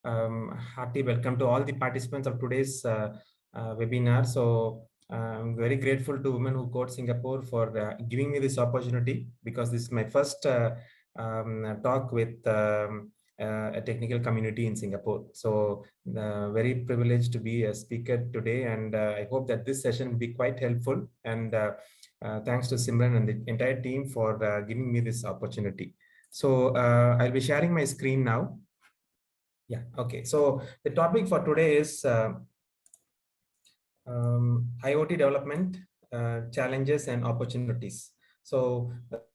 Hearty welcome to all the participants of today's webinar. So I'm very grateful to Women Who Code Singapore for giving me this opportunity, because this is my first talk with a technical community in Singapore. So very privileged to be a speaker today, and I hope that this session will be quite helpful. And thanks to Simran and the entire team for giving me this opportunity. So I'll be sharing my screen now. Yeah, okay. So the topic for today is IoT development, challenges and opportunities. So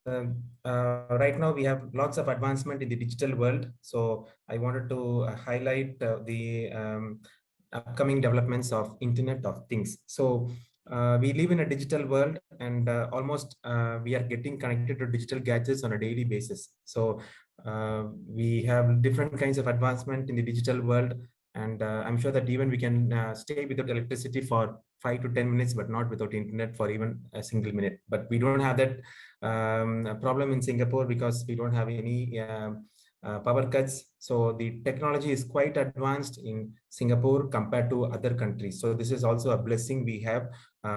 right now we have lots of advancement in the digital world. So I wanted to highlight the upcoming developments of Internet of Things. So we live in a digital world, and almost we are getting connected to digital gadgets on a daily basis. So we have different kinds of advancement in the digital world, and I'm sure that even we can stay without electricity for 5 to 10 minutes, but not without internet for even a single minute. But we don't have that problem in Singapore, because we don't have any power cuts. So the technology is quite advanced in Singapore compared to other countries. So this is also a blessing we have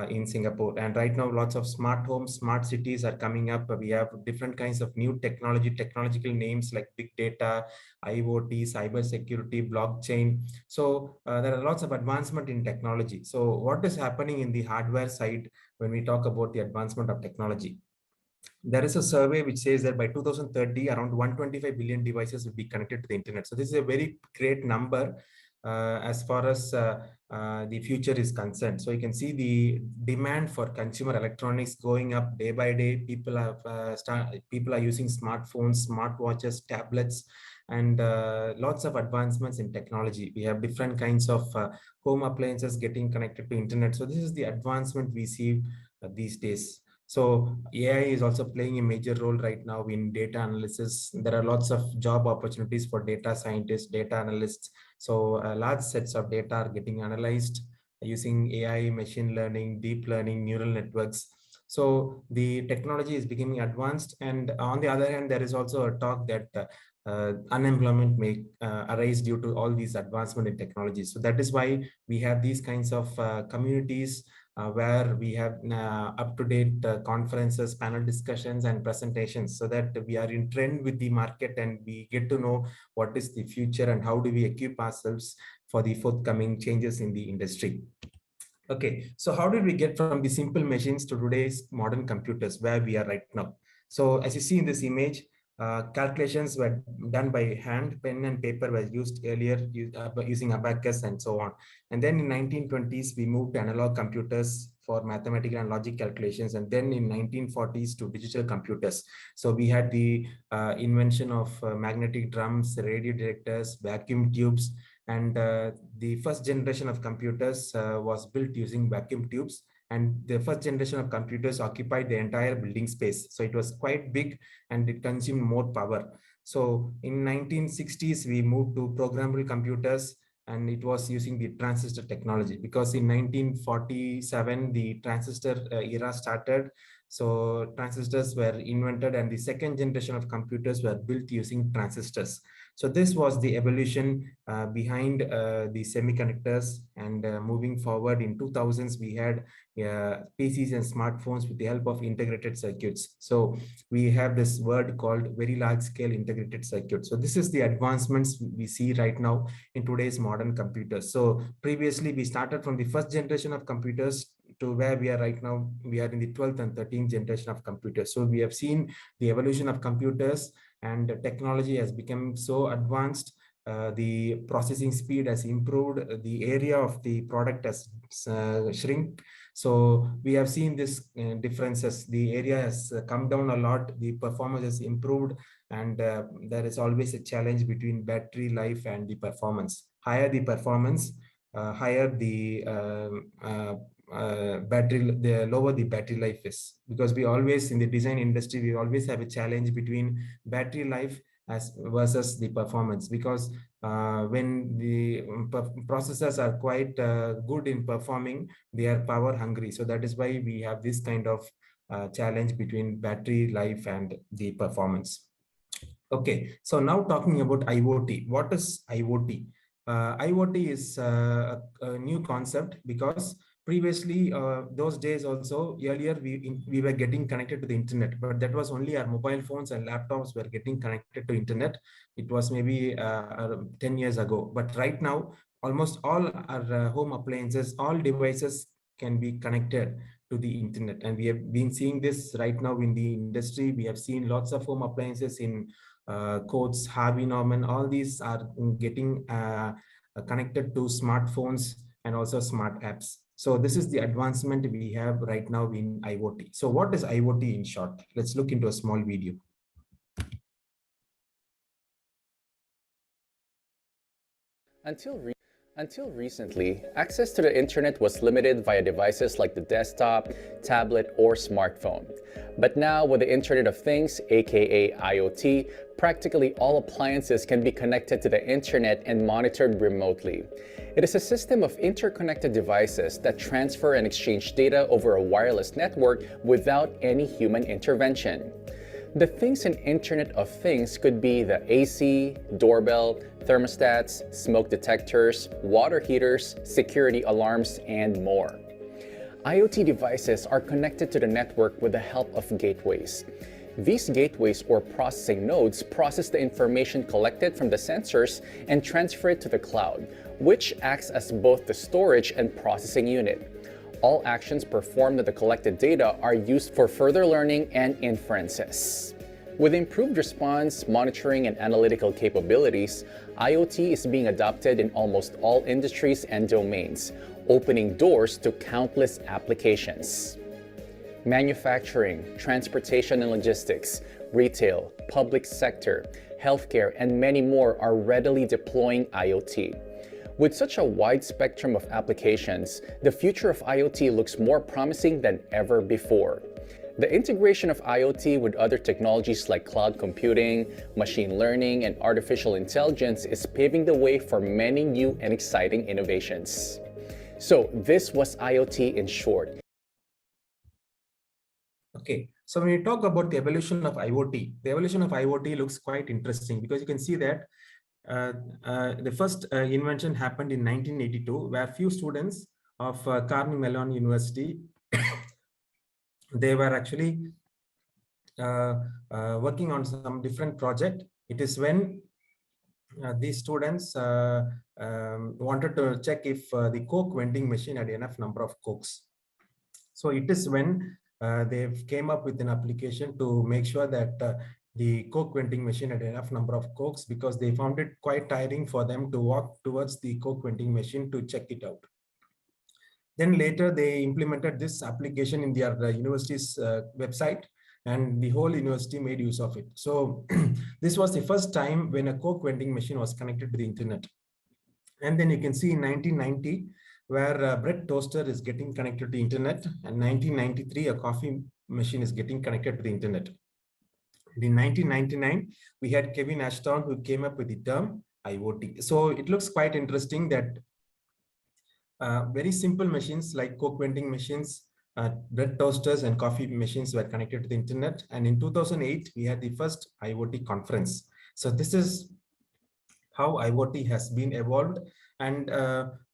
in Singapore. And right now, lots of smart homes, smart cities are coming up. We have different kinds of new technological names like big data, IoT, cyber security, blockchain. So there are lots of advancement in technology. So what is happening in the hardware side when we talk about the advancement of technology? There is a survey which says that by 2030, around 125 billion devices will be connected to the internet. So this is a very great number as far as the future is concerned. So you can see the demand for consumer electronics going up day by day. People are using smartphones, smartwatches, tablets, and lots of advancements in technology. We have different kinds of home appliances getting connected to internet. So this is the advancement we see these days. So AI is also playing a major role right now in data analysis. There are lots of job opportunities for data scientists, data analysts. So large sets of data are getting analyzed using AI, machine learning, deep learning, neural networks. So the technology is becoming advanced. And on the other hand, there is also a talk that unemployment may arise due to all these advancement in technology. So that is why we have these kinds of communities where we have up-to-date conferences, panel discussions, and presentations, so that we are in trend with the market and we get to know what is the future and how do we equip ourselves for the forthcoming changes in the industry. Okay, so how did we get from the simple machines to today's modern computers where we are right now? So as you see in this image, calculations were done by hand, pen and paper was used earlier using abacus and so on. And then in 1920s, we moved to analog computers for mathematical and logic calculations. And then in 1940s to digital computers. So we had the invention of magnetic drums, radio detectors, vacuum tubes, and the first generation of computers was built using vacuum tubes. And the first generation of computers occupied the entire building space. So it was quite big and it consumed more power. So in 1960s, we moved to programmable computers, and it was using the transistor technology, because in 1947, the transistor era started. So transistors were invented, and the second generation of computers were built using transistors. So this was the evolution behind the semiconductors. And moving forward in 2000s, we had PCs and smartphones with the help of integrated circuits. So we have this word called very large scale integrated circuits. So this is the advancements we see right now in today's modern computers. So previously we started from the first generation of computers to where we are right now. We are in the 12th and 13th generation of computers. So we have seen the evolution of computers, and technology has become so advanced. The processing speed has improved. The area of the product has shrink. So we have seen this differences. The area has come down a lot. The performance has improved, and there is always a challenge between battery life and the performance. Higher the performance, higher the battery, the lower the battery life is, because we always in the design industry, we always have a challenge between battery life as versus the performance, because when the processors are quite good in performing, they are power hungry. So that is why we have this kind of challenge between battery life and the performance. Okay, so now talking about IoT. What is IoT? IoT is a new concept because previously, those days also earlier we were getting connected to the internet, but that was only our mobile phones and laptops were getting connected to internet. It was maybe 10 years ago, but right now almost all our home appliances, all devices can be connected to the internet, and we have been seeing this right now in the industry. We have seen lots of home appliances in Coats, Harvey Norman. All these are getting connected to smartphones and also smart apps. So this is the advancement we have right now in IoT. So what is IoT in short? Let's look into a small video. Until recently, access to the internet was limited via devices like the desktop, tablet, or smartphone. But now, with the Internet of Things, aka IoT, practically all appliances can be connected to the internet and monitored remotely. It is a system of interconnected devices that transfer and exchange data over a wireless network without any human intervention. The things in Internet of Things could be the AC, doorbell, thermostats, smoke detectors, water heaters, security alarms, and more. IoT devices are connected to the network with the help of gateways. These gateways or processing nodes process the information collected from the sensors and transfer it to the cloud, which acts as both the storage and processing unit. All actions performed with the collected data are used for further learning and inferences. With improved response, monitoring, and analytical capabilities, IoT is being adopted in almost all industries and domains, opening doors to countless applications. Manufacturing, transportation and logistics, retail, public sector, healthcare, and many more are readily deploying IoT. With such a wide spectrum of applications, the future of IoT looks more promising than ever before. The integration of IoT with other technologies like cloud computing, machine learning, and artificial intelligence is paving the way for many new and exciting innovations. So this was IoT in short. Okay, so when you talk about the evolution of IoT, the evolution of IoT looks quite interesting because you can see that the first invention happened in 1982, where few students of Carnegie Mellon University, they were actually working on some different project. It is when these students wanted to check if the Coke vending machine had enough number of Cokes. So it is when they came up with an application to make sure that the Coke vending machine had enough number of Cokes, because they found it quite tiring for them to walk towards the Coke vending machine to check it out. Then later they implemented this application in their university's website, and the whole university made use of it. So this was the first time when a Coke vending machine was connected to the internet. And then you can see in 1990, where a bread toaster is getting connected to the internet, and 1993, a coffee machine is getting connected to the internet. In 1999, we had Kevin Ashton who came up with the term IoT. So it looks quite interesting that very simple machines like Coke vending machines, bread toasters, and coffee machines were connected to the internet. And in 2008, we had the first IoT conference. So this is how IoT has been evolved, and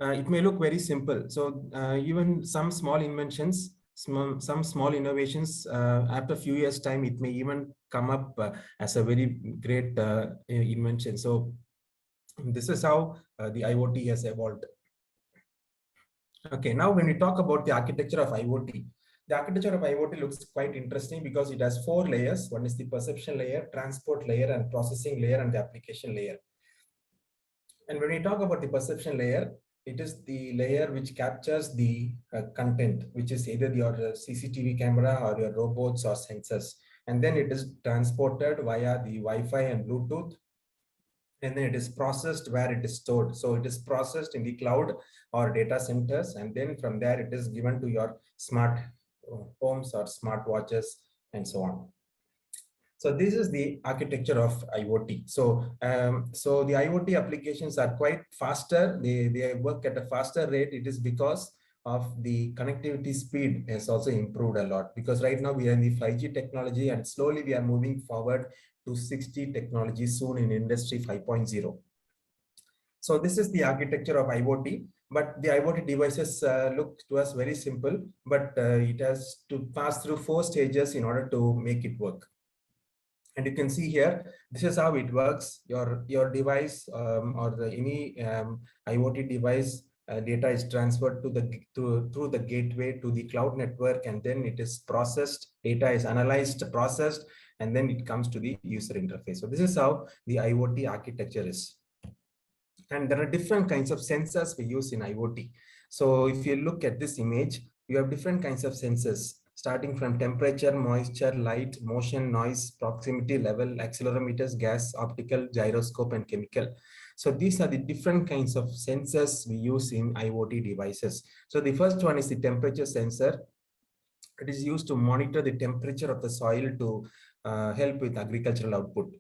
it may look very simple. So even some small inventions, some small innovations, after a few years' time, it may even come up as a very great invention. So this is how the IoT has evolved. Okay, now when we talk about the architecture of IoT, the architecture of IoT looks quite interesting because it has 4 layers. One is the perception layer, transport layer, and processing layer, and the application layer. And when we talk about the perception layer, it is the layer which captures the content, which is either your CCTV camera or your robots or sensors. And then it is transported via the Wi-Fi and Bluetooth. And then it is processed where it is stored. So it is processed in the cloud or data centers. And then from there, it is given to your smart homes or smart watches and so on. So this is the architecture of IoT. So the IoT applications are quite faster. They work at a faster rate. It is because of the connectivity speed has also improved a lot, because right now we are in the 5G technology, and slowly we are moving forward to 6G technology soon in industry 5.0. So this is the architecture of IoT, but the IoT devices look to us very simple, but it has to pass through 4 stages in order to make it work. And you can see here, this is how it works. Your device or any IoT device data is transferred to through the gateway to the cloud network, and then it is processed. Data is analyzed, processed, and then it comes to the user interface. So this is how the IoT architecture is. And there are different kinds of sensors we use in IoT. So if you look at this image, you have different kinds of sensors, starting from temperature, moisture, light, motion, noise, proximity, level, accelerometers, gas, optical, gyroscope, and chemical. So these are the different kinds of sensors we use in IoT devices. So the first one is the temperature sensor. It is used to monitor the temperature of the soil to help with agricultural output.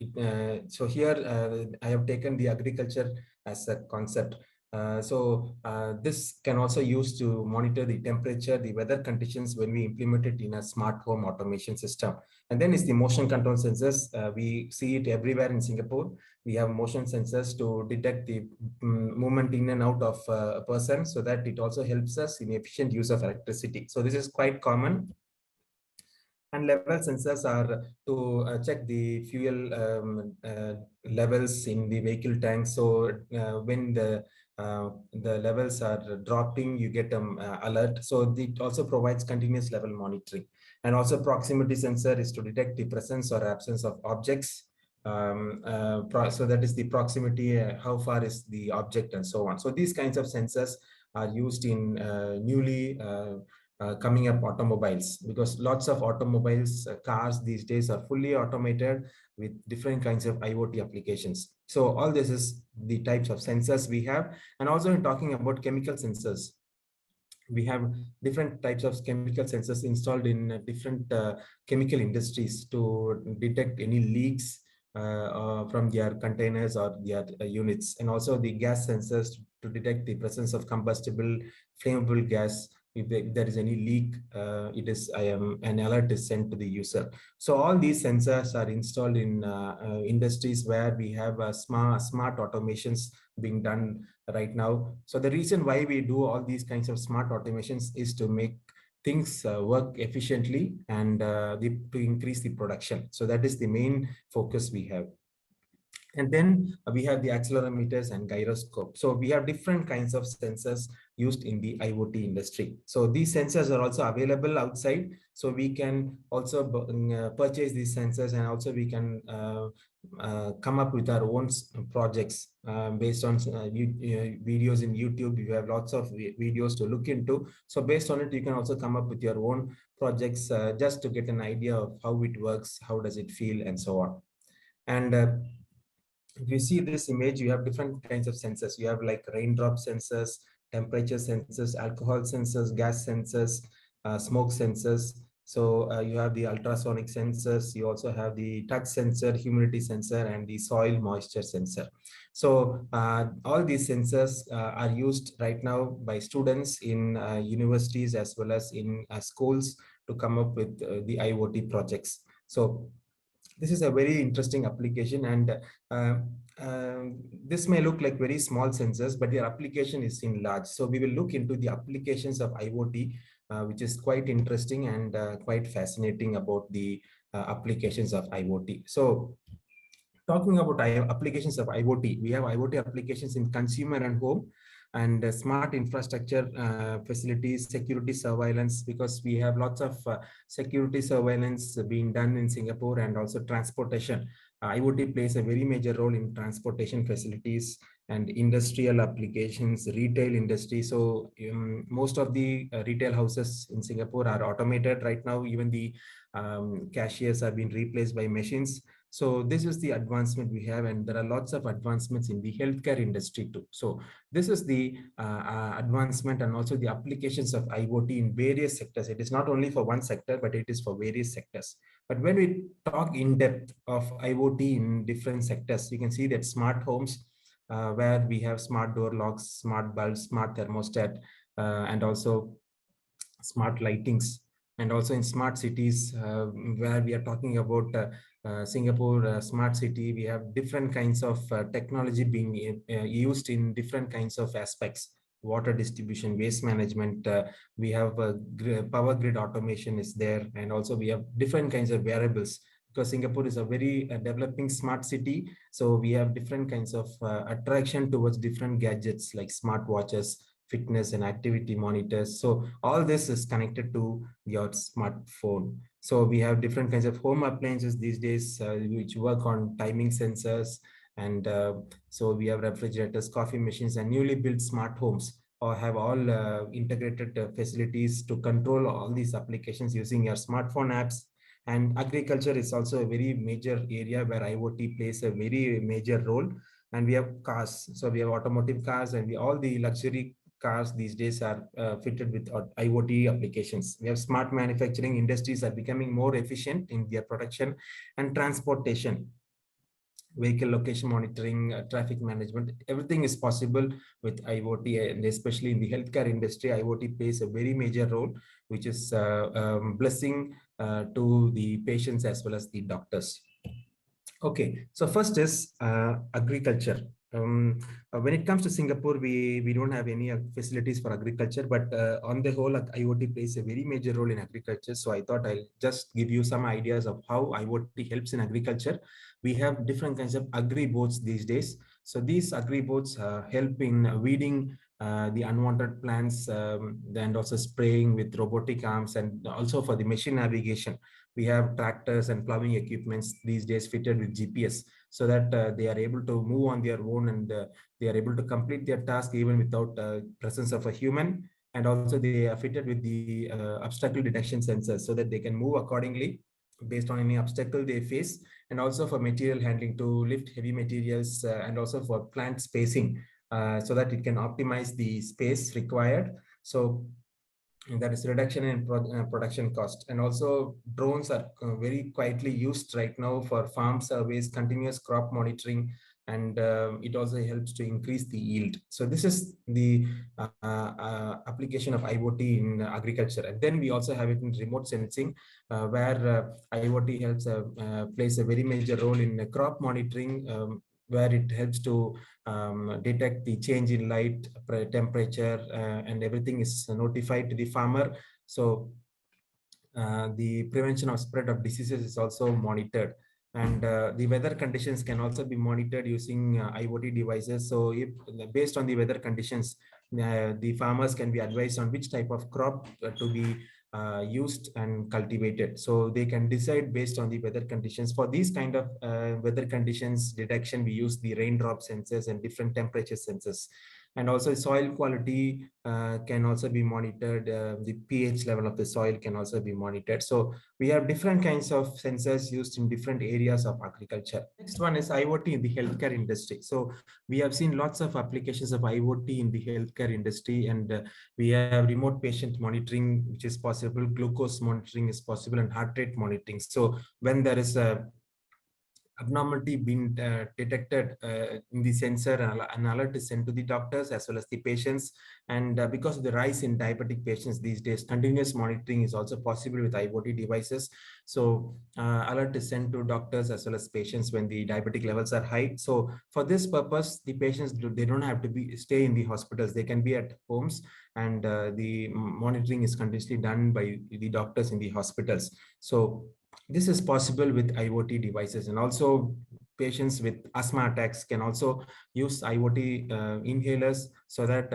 So here I have taken the agriculture as a concept. This can also use to monitor the temperature, the weather conditions when we implement it in a smart home automation system. And then is the motion control sensors. We see it everywhere in Singapore. We have motion sensors to detect the movement in and out of a person, so that it also helps us in efficient use of electricity. So this is quite common. And level sensors are to check the fuel levels in the vehicle tank. So when the levels are dropping, you get alert. So it also provides continuous level monitoring. And also proximity sensor is to detect the presence or absence of objects. So that is the proximity, how far is the object, and so on. So these kinds of sensors are used in newly coming up automobiles, because lots of automobiles, cars these days are fully automated with different kinds of IoT applications. So all this is the types of sensors we have. And also in talking about chemical sensors, we have different types of chemical sensors installed in different chemical industries to detect any leaks from their containers or their units, and also the gas sensors to detect the presence of combustible flammable gas. If there is any leak, an alert is sent to the user. So all these sensors are installed in industries where we have smart automations being done right now. So the reason why we do all these kinds of smart automations is to make things work efficiently and to increase the production. So that is the main focus we have. And then we have the accelerometers and gyroscope. So we have different kinds of sensors used in the IoT industry. So these sensors are also available outside. So we can also purchase these sensors, and also we can come up with our own projects based on videos in YouTube. You have lots of videos to look into. So based on it, you can also come up with your own projects just to get an idea of how it works, how does it feel, and so on. And if you see this image, you have different kinds of sensors. You have like raindrop sensors, temperature sensors, alcohol sensors, gas sensors, smoke sensors. So you have the ultrasonic sensors. You also have the touch sensor, humidity sensor, and the soil moisture sensor. So all these sensors are used right now by students in universities as well as in schools to come up with the IoT projects. So this is a very interesting application, and this may look like very small sensors, but their application is in large. So we will look into the applications of IoT, which is quite interesting and quite fascinating about the applications of IoT. So talking about applications of IoT, we have IoT applications in consumer and home, and smart infrastructure facilities, security surveillance, because we have lots of security surveillance being done in Singapore, and also transportation. IoT plays a very major role in transportation facilities and industrial applications, retail industry. So most of the retail houses in Singapore are automated right now. Even the cashiers have been replaced by machines. So this is the advancement we have, and there are lots of advancements in the healthcare industry too. So this is the advancement and also the applications of IoT in various sectors. It is not only for one sector, but it is for various sectors. But when we talk in depth of IoT in different sectors, you can see that smart homes, where we have smart door locks, smart bulbs, smart thermostat, and also smart lightings. And also in smart cities, where we are talking about Singapore smart city. We have different kinds of technology being used in different kinds of aspects. Water distribution, waste management. We have power grid automation is there, and also we have different kinds of variables because Singapore is a very developing smart city. So we have different kinds of attraction towards different gadgets like smart watches, fitness and activity monitors. So all this is connected to your smartphone. So we have different kinds of home appliances these days which work on timing sensors. And so we have refrigerators, coffee machines, and newly built smart homes or have all integrated facilities to control all these applications using your smartphone apps. And agriculture is also a very major area where IoT plays a very major role. And we have cars. So we have automotive cars, and all the luxury cars these days are fitted with IoT applications. We have smart manufacturing industries are becoming more efficient in their production and transportation, vehicle location monitoring, traffic management. Everything is possible with IoT, and especially in the healthcare industry, IoT plays a very major role, which is blessing to the patients as well as the doctors. Okay, so first is agriculture. When it comes to Singapore, we don't have any facilities for agriculture, but on the whole, IoT plays a very major role in agriculture. So I thought I'll just give you some ideas of how IoT helps in agriculture. We have different kinds of agri boats these days. So these agri boats help in weeding the unwanted plants, and also spraying with robotic arms, and also for the machine navigation. We have tractors and plowing equipments these days fitted with GPS, so that they are able to move on their own, and they are able to complete their task even without presence of a human. And also they are fitted with the obstacle detection sensors, so that they can move accordingly based on any obstacle they face. And also for material handling to lift heavy materials, and also for plant spacing, so that it can optimize the space required. So that is reduction in production cost. And also drones are very quietly used right now for farm surveys, continuous crop monitoring, and it also helps to increase the yield. So this is the application of IoT in agriculture. And then we also have it in remote sensing, where IoT helps plays a very major role in crop monitoring, where it helps to detect the change in light, temperature, and everything is notified to the farmer. So the prevention of spread of diseases is also monitored. And the weather conditions can also be monitored using IoT devices. So if based on the weather conditions, the farmers can be advised on which type of crop to be used and cultivated. So they can decide based on the weather conditions. For these kind of weather conditions detection, we use the raindrop sensors and different temperature sensors. And also soil quality can also be monitored. The pH level of the soil can also be monitored. So we have different kinds of sensors used in different areas of agriculture. Next one is IoT in the healthcare industry. So we have seen lots of applications of IoT in the healthcare industry, and we have remote patient monitoring, which is possible, glucose monitoring is possible, and heart rate monitoring. So when there is a abnormality being detected in the sensor, an alert is sent to the doctors as well as the patients. And because of the rise in diabetic patients these days, continuous monitoring is also possible with IoT devices. So alert is sent to doctors as well as patients when the diabetic levels are high. So for this purpose, the patients, they don't have to stay in the hospitals. They can be at homes, and the monitoring is continuously done by the doctors in the hospitals. So this is possible with IoT devices. And also patients with asthma attacks can also use IoT inhalers, so that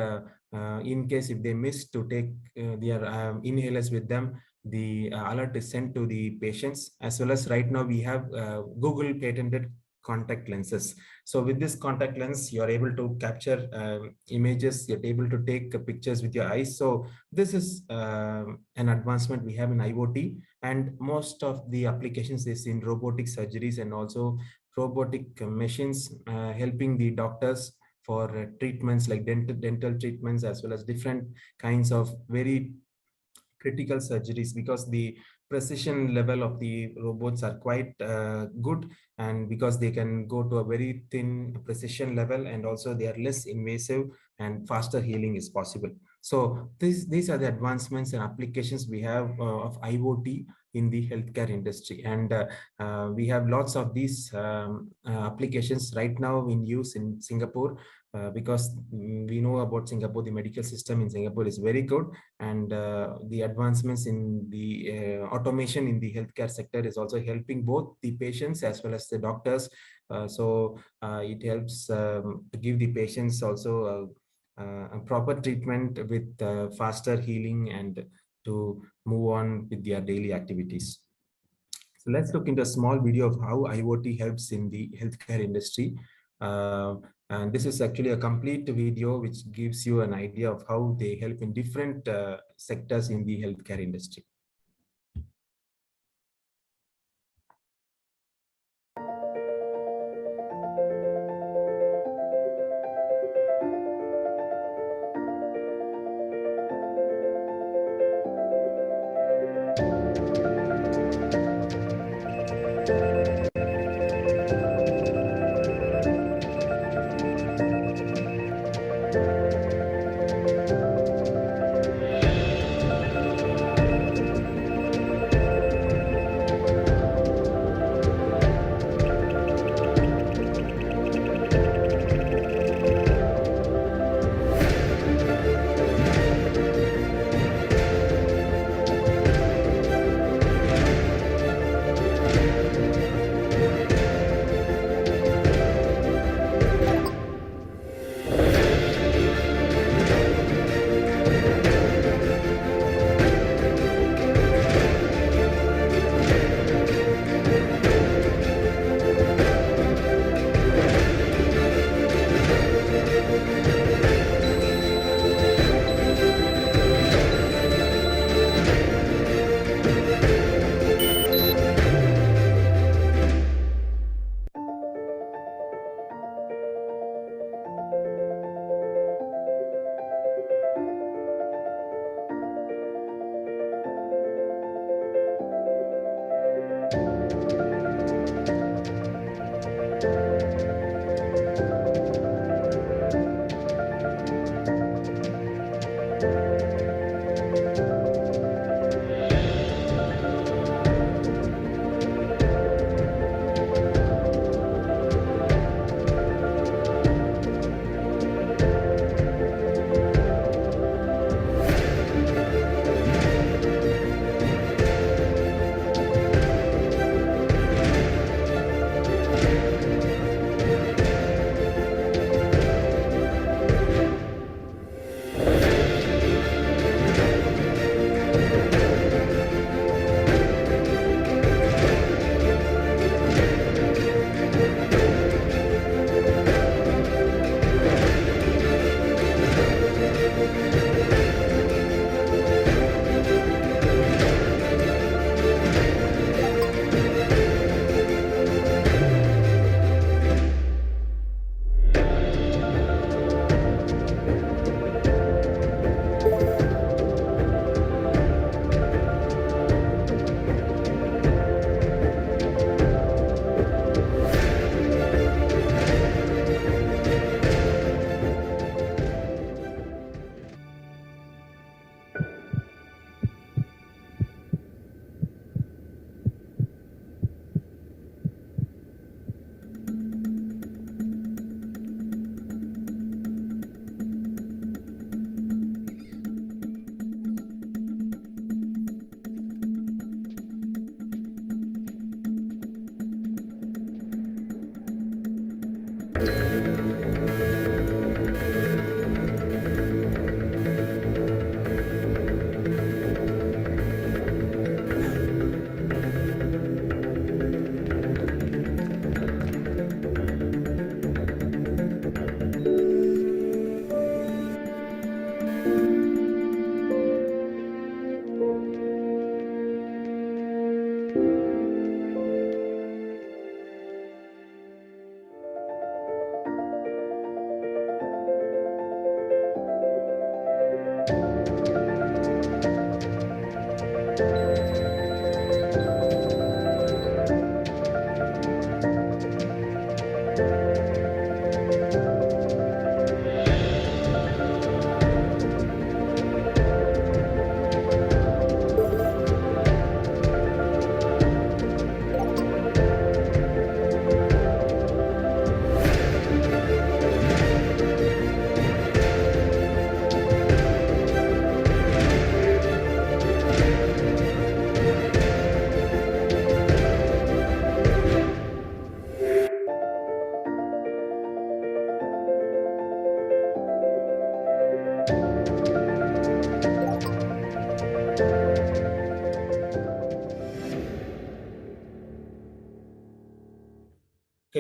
in case if they miss to take their inhalers with them, the alert is sent to the patients. As well as right now we have Google patented contact lenses. So with this contact lens, you are able to capture images, you're able to take pictures with your eyes. So this is an advancement we have in IoT. And most of the applications is in robotic surgeries, and also robotic machines helping the doctors for treatments like dental treatments, as well as different kinds of very critical surgeries, because the precision level of the robots are quite good, and because they can go to a very thin precision level, and also they are less invasive, and faster healing is possible. So these are the advancements and applications we have of IoT in the healthcare industry. And we have lots of these applications right now in use in Singapore, because we know about Singapore. The medical system in Singapore is very good, and the advancements in the automation in the healthcare sector is also helping both the patients as well as the doctors. It helps to give the patients also a proper treatment with faster healing and to move on with their daily activities. So let's look into a small video of how IoT helps in the healthcare industry. And this is actually a complete video which gives you an idea of how they help in different sectors in the healthcare industry.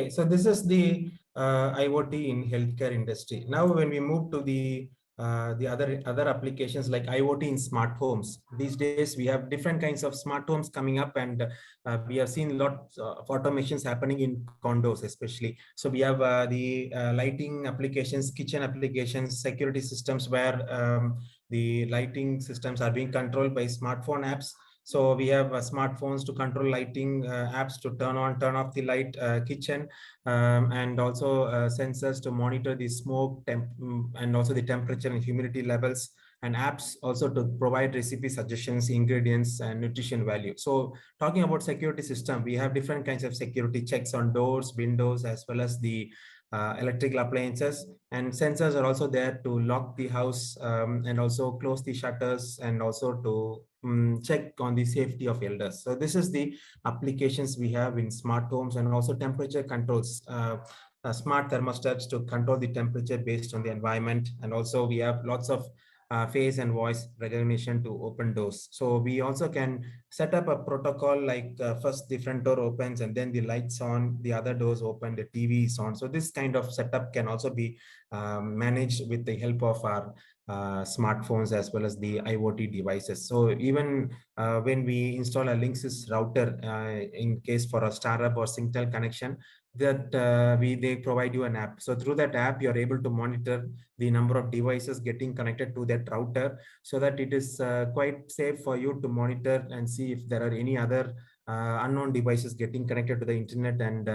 Okay, so this is the IoT in healthcare industry. Now, when we move to the other applications like IoT in smart homes, these days we have different kinds of smart homes coming up, and we have seen lots of automations happening in condos, especially. So we have the lighting applications, kitchen applications, security systems where the lighting systems are being controlled by smartphone apps. So we have smartphones to control lighting, apps to turn on, turn off the light, kitchen, and also sensors to monitor the smoke and also the temperature and humidity levels, and apps also to provide recipe suggestions, ingredients, and nutrition value. So talking about security system, we have different kinds of security checks on doors, windows, as well as the electrical appliances, and sensors are also there to lock the house, and also close the shutters, and also to check on the safety of elders. So this is the applications we have in smart homes, and also temperature controls, smart thermostats to control the temperature based on the environment. And also we have lots of face and voice recognition to open doors. So we also can set up a protocol like first the front door opens and then the lights on, the other doors open, the TV is on. So this kind of setup can also be managed with the help of our smartphones as well as the IoT devices. So even when we install a Linksys router, in case for a startup or Singtel connection, that they provide you an app. So through that app, you're able to monitor the number of devices getting connected to that router, so that it is quite safe for you to monitor and see if there are any other unknown devices getting connected to the internet, and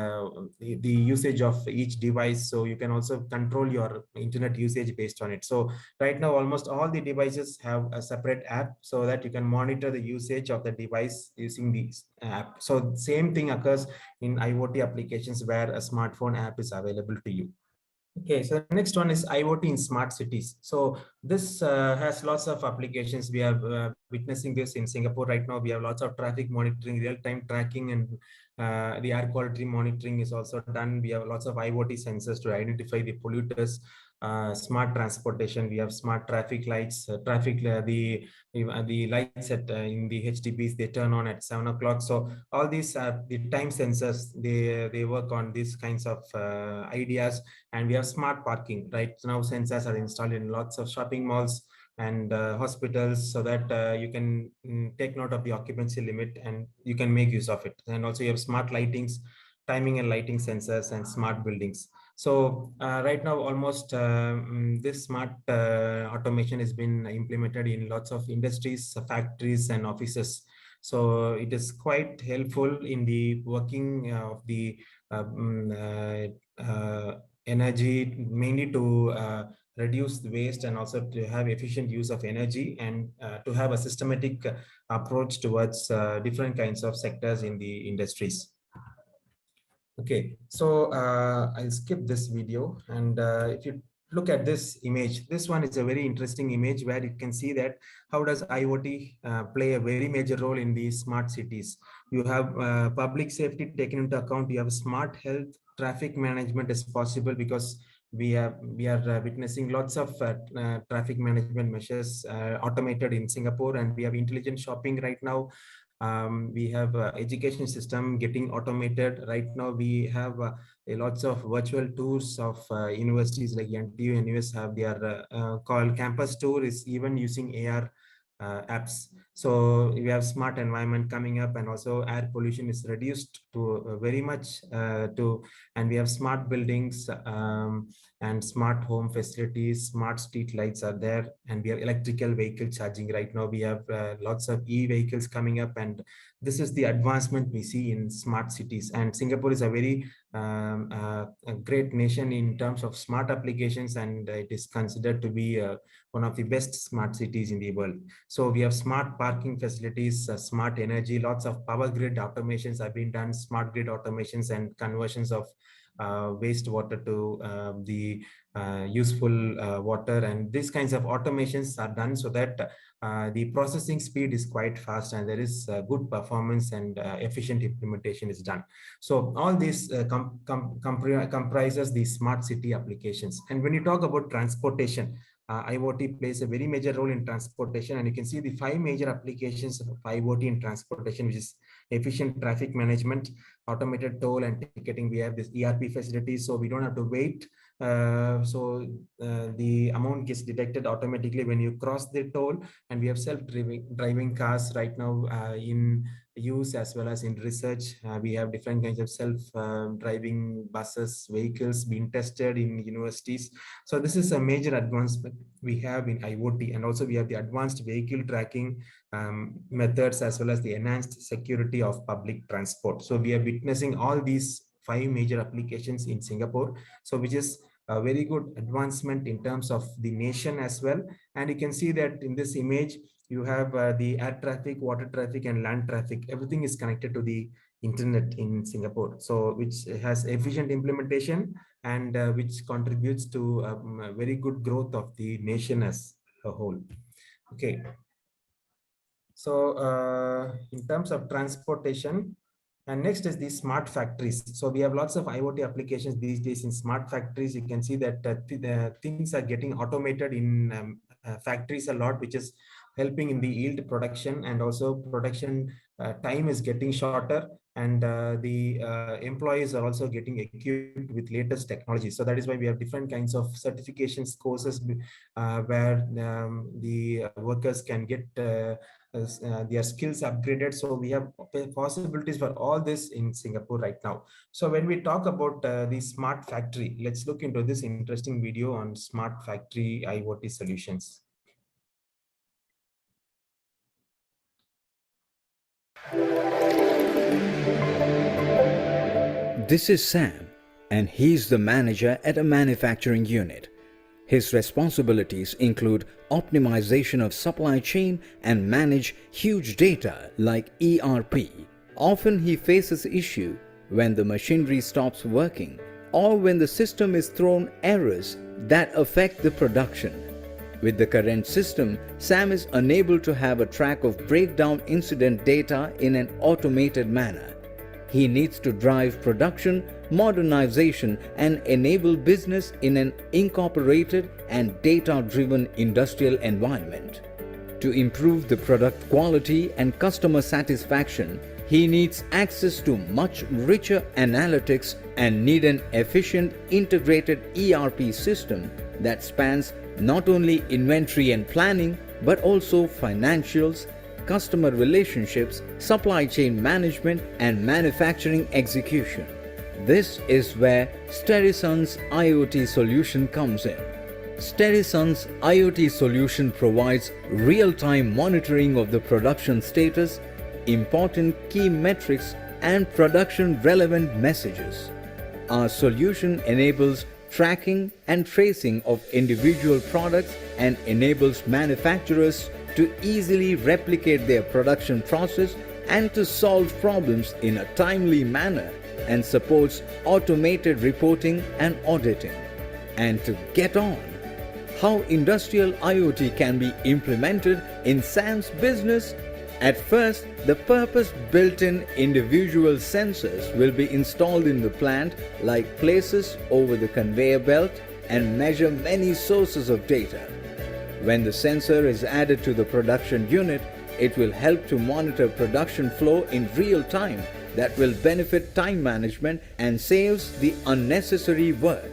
the usage of each device. So you can also control your internet usage based on it. So right now, almost all the devices have a separate app so that you can monitor the usage of the device using the app. So same thing occurs in IoT applications where a smartphone app is available to you. Okay, so the next one is IoT in smart cities. So this has lots of applications. We are witnessing this in Singapore right now. We have lots of traffic monitoring, real-time tracking, and the air quality monitoring is also done. We have lots of IoT sensors to identify the polluters. Smart transportation. We have smart traffic lights, the lights in the HDBs, they turn on at 7 o'clock. So all these the time sensors, they work on these kinds of ideas. And we have smart parking. Right now, sensors are installed in lots of shopping malls and hospitals, so that you can take note of the occupancy limit and you can make use of it. And also you have smart lightings, timing and lighting sensors, and smart buildings. So right now, almost this smart automation has been implemented in lots of industries, factories, and offices. So it is quite helpful in the working of the energy, mainly to reduce the waste, and also to have efficient use of energy, and to have a systematic approach towards different kinds of sectors in the industries. Okay, so I'll skip this video, and if you look at this image, this one is a very interesting image where you can see that how does IoT play a very major role in these smart cities. You have public safety taken into account, you have smart health, traffic management is possible because we are witnessing lots of traffic management measures automated in Singapore, and we have intelligent shopping right now. We have education system getting automated right now. We have lots of virtual tours of universities like NTU and US have their called campus tour, is even using AR apps. So we have smart environment coming up, and also air pollution is reduced to very much and we have smart buildings and smart home facilities, smart street lights are there, and we have electrical vehicle charging right now. We have lots of e-vehicles coming up, and this is the advancement we see in smart cities. And Singapore is a very a great nation in terms of smart applications, and it is considered to be one of the best smart cities in the world. So we have smart parking facilities, smart energy, lots of power grid automations have been done, smart grid automations and conversions of wastewater to the useful water, and these kinds of automations are done so that the processing speed is quite fast, and there is good performance, and efficient implementation is done. So all this comprises the smart city applications. And when you talk about transportation, IoT plays a very major role in transportation. And you can see the 5 major applications of IoT in transportation, which is efficient traffic management, automated toll and ticketing. We have this ERP facilities, so we don't have to wait. The amount gets detected automatically when you cross the toll, and we have self-driving cars right now in use as well as in research. We have different kinds of self-driving buses, vehicles being tested in universities. So this is a major advancement we have in IoT, and also we have the advanced vehicle tracking methods as well as the enhanced security of public transport. So we are witnessing all these 5 major applications in Singapore, so which is a very good advancement in terms of the nation as well. And you can see that in this image, you have the air traffic, water traffic, and land traffic. Everything is connected to the internet in Singapore, so which has efficient implementation and which contributes to a very good growth of the nation as a whole. Okay. So in terms of transportation, and next is the smart factories. So we have lots of IoT applications these days in smart factories. You can see that things are getting automated in factories a lot, which is helping in the yield production, and also production time is getting shorter, and the employees are also getting equipped with latest technology. So that is why we have different kinds of certifications courses where the workers can get their skills upgraded. So we have possibilities for all this in Singapore right now. So when we talk about the smart factory, let's look into this interesting video on smart factory IoT solutions. This is Sam, and he's the manager at a manufacturing unit. His responsibilities include optimization of supply chain and manage huge data like ERP. Often he faces issue when the machinery stops working or when the system is thrown errors that affect the production. With the current system, Sam is unable to have a track of breakdown incident data in an automated manner. He needs to drive production, modernization, and enable business in an incorporated and data-driven industrial environment. To improve the product quality and customer satisfaction, he needs access to much richer analytics and need an efficient integrated ERP system that spans not only inventory and planning, but also financials, customer relationships, supply chain management, and manufacturing execution. This is where Sterison's IoT solution comes in. Sterison's IoT solution provides real-time monitoring of the production status, important key metrics, and production-relevant messages. Our solution enables tracking and tracing of individual products and enables manufacturers to easily replicate their production process and to solve problems in a timely manner, and supports automated reporting and auditing. And to get on, how industrial IoT can be implemented in Sam's business. At first, the purpose-built-in individual sensors will be installed in the plant, like places over the conveyor belt, and measure many sources of data. When the sensor is added to the production unit, it will help to monitor production flow in real time that will benefit time management and saves the unnecessary work.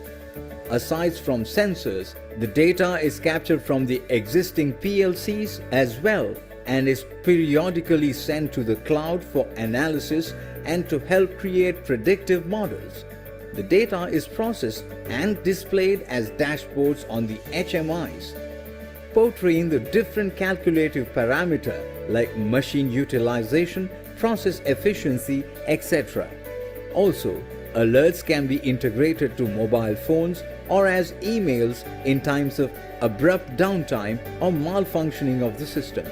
Aside from sensors, the data is captured from the existing PLCs as well and is periodically sent to the cloud for analysis and to help create predictive models. The data is processed and displayed as dashboards on the HMIs, portraying the different calculative parameters like machine utilization, process efficiency, etc. Also, alerts can be integrated to mobile phones or as emails in times of abrupt downtime or malfunctioning of the system.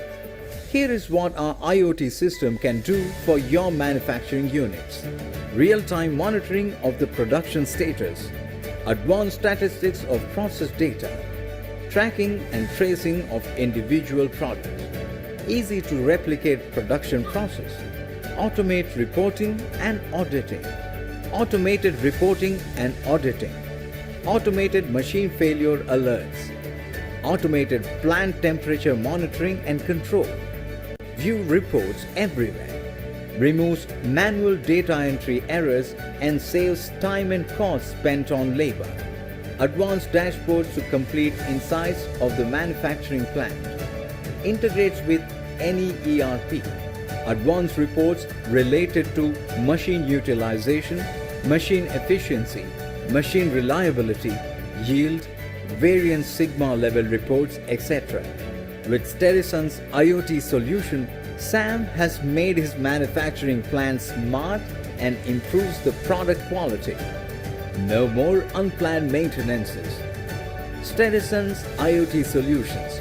Here is what our IoT system can do for your manufacturing units. Real-time monitoring of the production status, advanced statistics of process data, tracking and tracing of individual products, easy to replicate production process, automate reporting and auditing, automated reporting and auditing, automated machine failure alerts, automated plant temperature monitoring and control, view reports everywhere, removes manual data entry errors and saves time and cost spent on labor, advanced dashboards to complete insights of the manufacturing plant, integrates with any ERP, advanced reports related to machine utilization, machine efficiency, machine reliability, yield, variance sigma level reports, etc. With Sterison's IoT solution, Sam has made his manufacturing plant smart and improves the product quality. No more unplanned maintenances. Sterison's IoT solutions,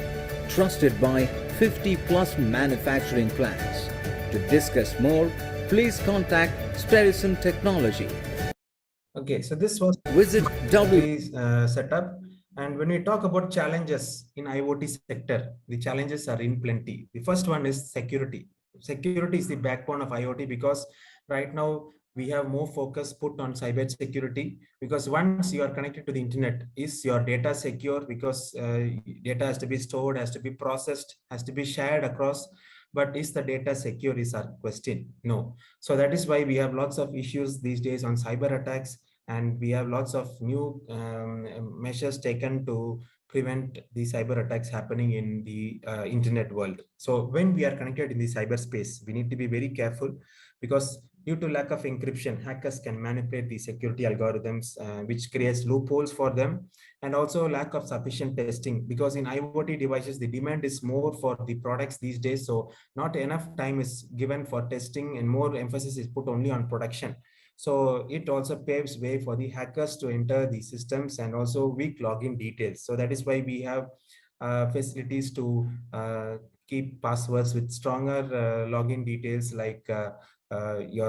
trusted by 50 plus manufacturing plants. To discuss more, please contact Sterison Technology. Okay, so this was Visit setup. And when we talk about challenges in IoT sector, the challenges are in plenty. The first one is security. Security is the backbone of IoT because right now we have more focus put on cyber security, because once you are connected to the internet, is your data secure? Because data has to be stored, has to be processed, has to be shared across. But is the data secure is our question? No. So that is why we have lots of issues these days on cyber attacks, and we have lots of new measures taken to prevent the cyber attacks happening in the internet world. So when we are connected in the cyberspace, we need to be very careful, because due to lack of encryption, hackers can manipulate the security algorithms, which creates loopholes for them, and also lack of sufficient testing, because in IoT devices, the demand is more for the products these days. So not enough time is given for testing, and more emphasis is put only on production. So it also paves way for the hackers to enter the systems, and also weak login details. So that is why we have facilities to keep passwords with stronger login details, like you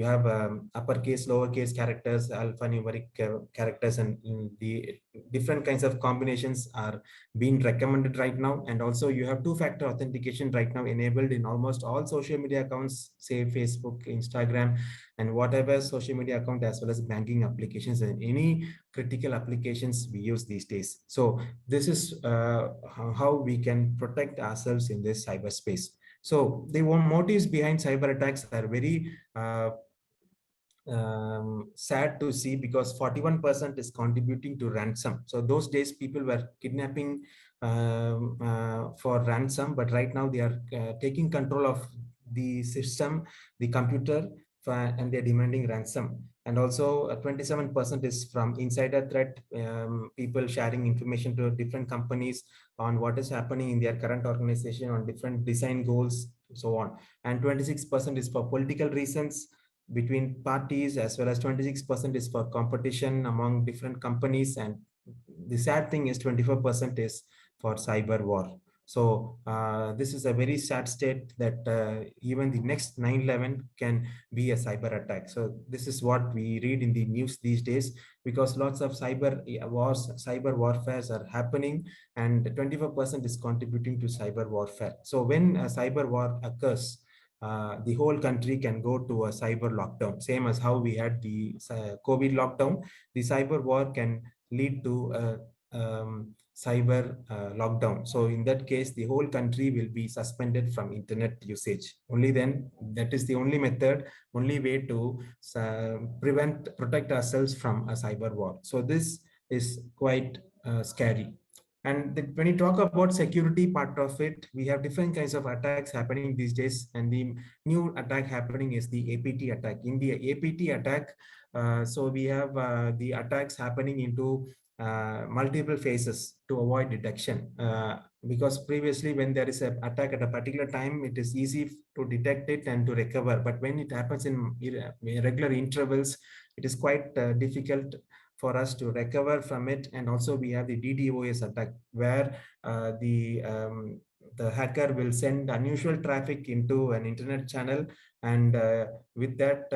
have uppercase, lowercase characters, alphanumeric characters, and the different kinds of combinations are being recommended right now. And also you have two-factor authentication right now enabled in almost all social media accounts, say Facebook, Instagram, and whatever social media account, as well as banking applications and any critical applications we use these days. So this is how we can protect ourselves in this cyberspace. So the motives behind cyber attacks are very sad to see, because 41% is contributing to ransom. So those days people were kidnapping for ransom, but right now they are taking control of the system, the computer, and they're demanding ransom. And also 27% is from insider threat, people sharing information to different companies on what is happening in their current organization, on different design goals, so on. And 26% is for political reasons between parties, as well as 26% is for competition among different companies. And the sad thing is 24% is for cyber war. So this is a very sad state that even the next 9/11 can be a cyber attack. So this is what we read in the news these days, because lots of cyber wars, cyber warfares are happening, and 24% is contributing to cyber warfare. So when a cyber war occurs, the whole country can go to a cyber lockdown, same as how we had the COVID lockdown. The cyber war can lead to a cyber lockdown. So in that case, the whole country will be suspended from internet usage. Only then, that is the only method, only way to protect ourselves from a cyber war. So this is quite scary. And when you talk about security part of it, we have different kinds of attacks happening these days. And the new attack happening is the APT attack. In the APT attack, so we have the attacks happening into multiple phases to avoid detection. Because previously, when there is an attack at a particular time, it is easy to detect it and to recover. But when it happens in irregular intervals, it is quite difficult for us to recover from it. And also we have the DDoS attack, where the hacker will send unusual traffic into an internet channel, And with that,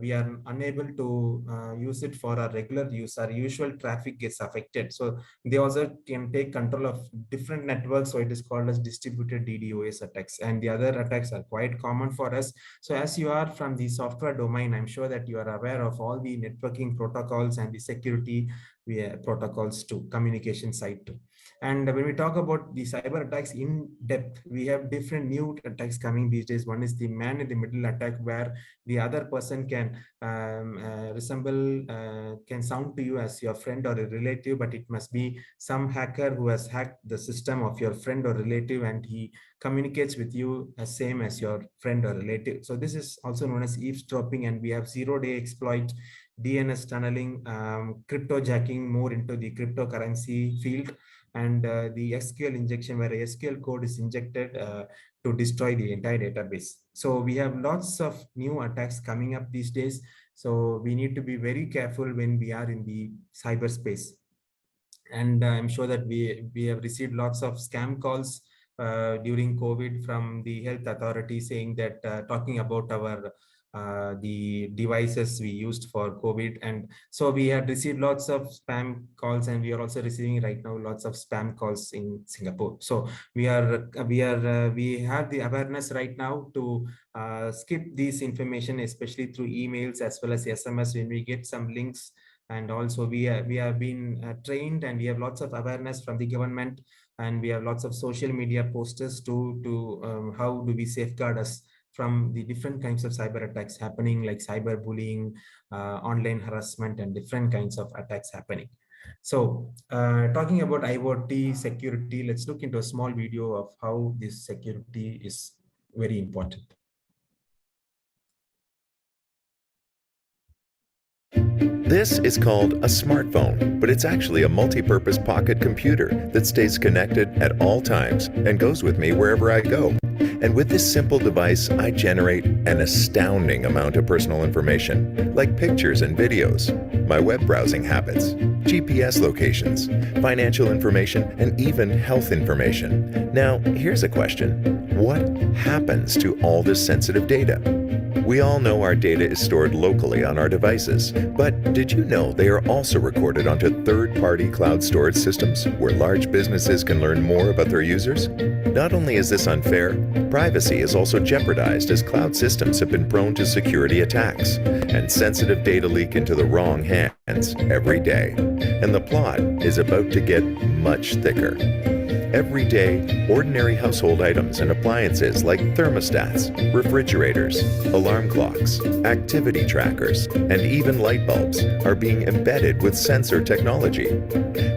we are unable to use it for our regular use. Our usual traffic gets affected. So they also can take control of different networks. So it is called as distributed DDoS attacks. And the other attacks are quite common for us. So as you are from the software domain, I'm sure that you are aware of all the networking protocols and the security protocols to communication side too. And when we talk about the cyber attacks in depth, we have different new attacks coming these days. One is the man in the middle attack, where the other person can can sound to you as your friend or a relative, but it must be some hacker who has hacked the system of your friend or relative, and he communicates with you as same as your friend or relative. So this is also known as eavesdropping, and we have zero-day exploit, DNS tunneling, cryptojacking more into the cryptocurrency field, and the SQL injection, where SQL code is injected to destroy the entire database. So we have lots of new attacks coming up these days. So we need to be very careful when we are in the cyberspace. And I'm sure that we have received lots of scam calls during COVID from the health authority, saying that talking about our the devices we used for COVID. And so we had received lots of spam calls, and we are also receiving right now lots of spam calls in Singapore. So we have the awareness right now to skip this information, especially through emails as well as SMS, when we get some links. And also we have been trained, and we have lots of awareness from the government, and we have lots of social media posters to how do we safeguard us from the different kinds of cyber attacks happening, like cyberbullying, online harassment, and different kinds of attacks happening. So talking about IoT security, let's look into a small video of how this security is very important. This is called a smartphone, but it's actually a multi-purpose pocket computer that stays connected at all times and goes with me wherever I go. And with this simple device, I generate an astounding amount of personal information, like pictures and videos, my web browsing habits, GPS locations, financial information, and even health information. Now, here's a question. What happens to all this sensitive data? We all know our data is stored locally on our devices, but did you know they are also recorded onto third-party cloud storage systems where large businesses can learn more about their users? Not only is this unfair, privacy is also jeopardized as cloud systems have been prone to security attacks, and sensitive data leak into the wrong hands every day. And the plot is about to get much thicker. Every day, ordinary household items and appliances like thermostats, refrigerators, alarm clocks, activity trackers, and even light bulbs are being embedded with sensor technology.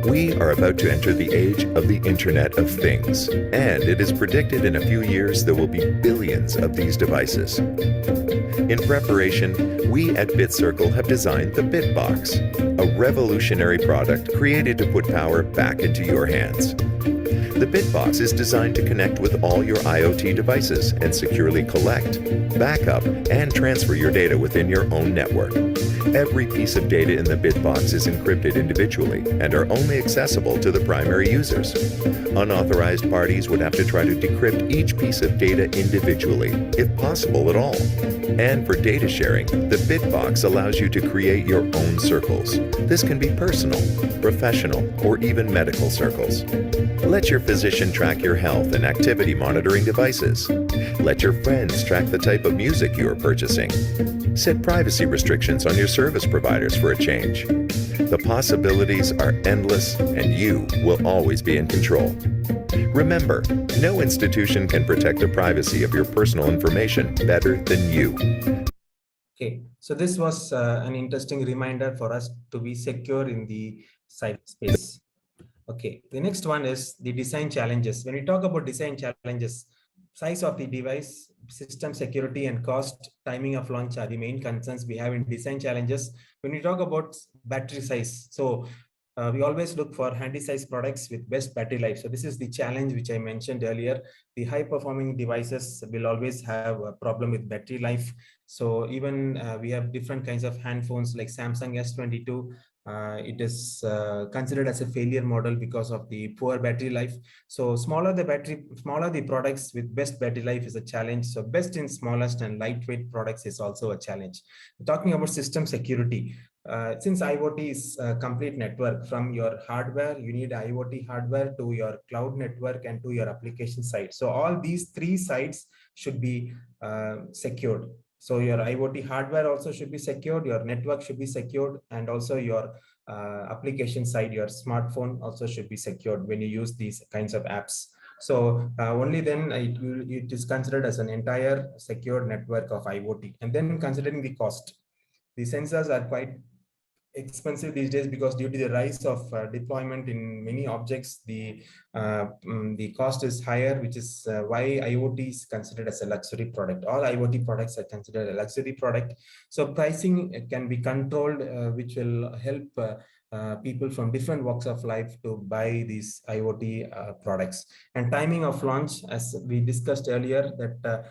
We are about to enter the age of the Internet of Things, and it is predicted in a few years there will be billions of these devices. In preparation, we at BitCircle have designed the BitBox, a revolutionary product created to put power back into your hands. The BitBox is designed to connect with all your IoT devices and securely collect, backup, and transfer your data within your own network. Every piece of data in the BitBox is encrypted individually and are only accessible to the primary users. Unauthorized parties would have to try to decrypt each piece of data individually, if possible at all. And for data sharing, the BitBox allows you to create your own circles. This can be personal, professional, or even medical circles. Let your physician track your health and activity monitoring devices. Let your friends track the type of music you are purchasing. Set privacy restrictions on your service providers for a change. The possibilities are endless, and you will always be in control. Remember, no institution can protect the privacy of your personal information better than you. Okay, so this was an interesting reminder for us to be secure in the cyberspace. Okay, the next one is the design challenges. When we talk about design challenges, size of the device, system security, and cost, timing of launch are the main concerns we have in design challenges. When we talk about battery size, so we always look for handy size products with best battery life. So this is the challenge which I mentioned earlier. The high performing devices will always have a problem with battery life. So even we have different kinds of hand phones like Samsung S22 It is considered as a failure model because of the poor battery life. So smaller the products with best battery life is a challenge. So best in smallest and lightweight products is also a challenge. Talking about system security, since IoT is a complete network, from your hardware, you need IoT hardware, to your cloud network, and to your application side. So all these three sides should be secured. So your IoT hardware also should be secured, your network should be secured, and also your application side, your smartphone also should be secured when you use these kinds of apps. So only then it is considered as an entire secured network of IoT. And then considering the cost, the sensors are quite expensive these days, because due to the rise of deployment in many objects, the cost is higher, which is why IoT is considered as a luxury product. All IoT products are considered a luxury product. So pricing can be controlled, which will help people from different walks of life to buy these IoT products. And timing of launch, as we discussed earlier, that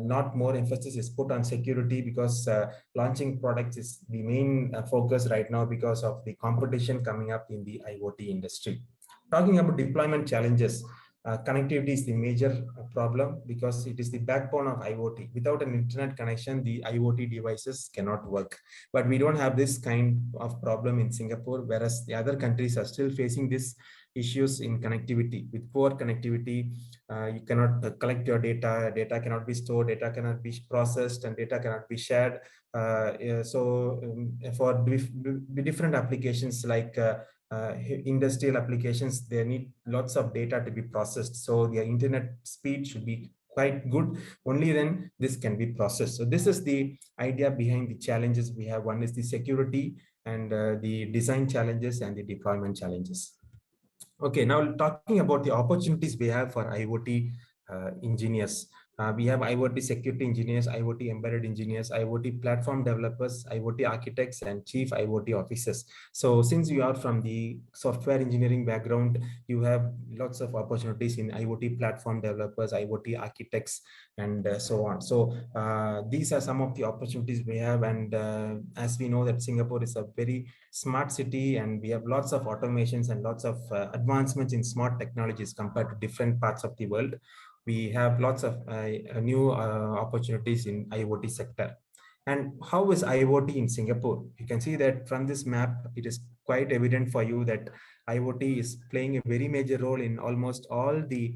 not more emphasis is put on security, because launching products is the main focus right now because of the competition coming up in the IoT industry. Talking about deployment challenges, connectivity is the major problem, because it is the backbone of IoT. Without an internet connection, the IoT devices cannot work. But we don't have this kind of problem in Singapore, whereas the other countries are still facing this issues in connectivity. With poor connectivity, you cannot collect your data cannot be stored, data cannot be processed, and data cannot be shared. For different applications like industrial applications, they need lots of data to be processed. So the internet speed should be quite good. Only then this can be processed. So this is the idea behind the challenges we have. One is the security, and the design challenges, and the deployment challenges. Okay, now talking about the opportunities we have for IoT engineers. We have IoT security engineers, IoT embedded engineers, IoT platform developers, IoT architects, and chief IoT officers. So since you are from the software engineering background, you have lots of opportunities in IoT platform developers, IoT architects, and so on. So these are some of the opportunities we have. And as we know that Singapore is a very smart city, and we have lots of automations and lots of advancements in smart technologies compared to different parts of the world. We have lots of new opportunities in IoT sector. And how is IoT in Singapore? You can see that from this map, it is quite evident for you that IoT is playing a very major role in almost all the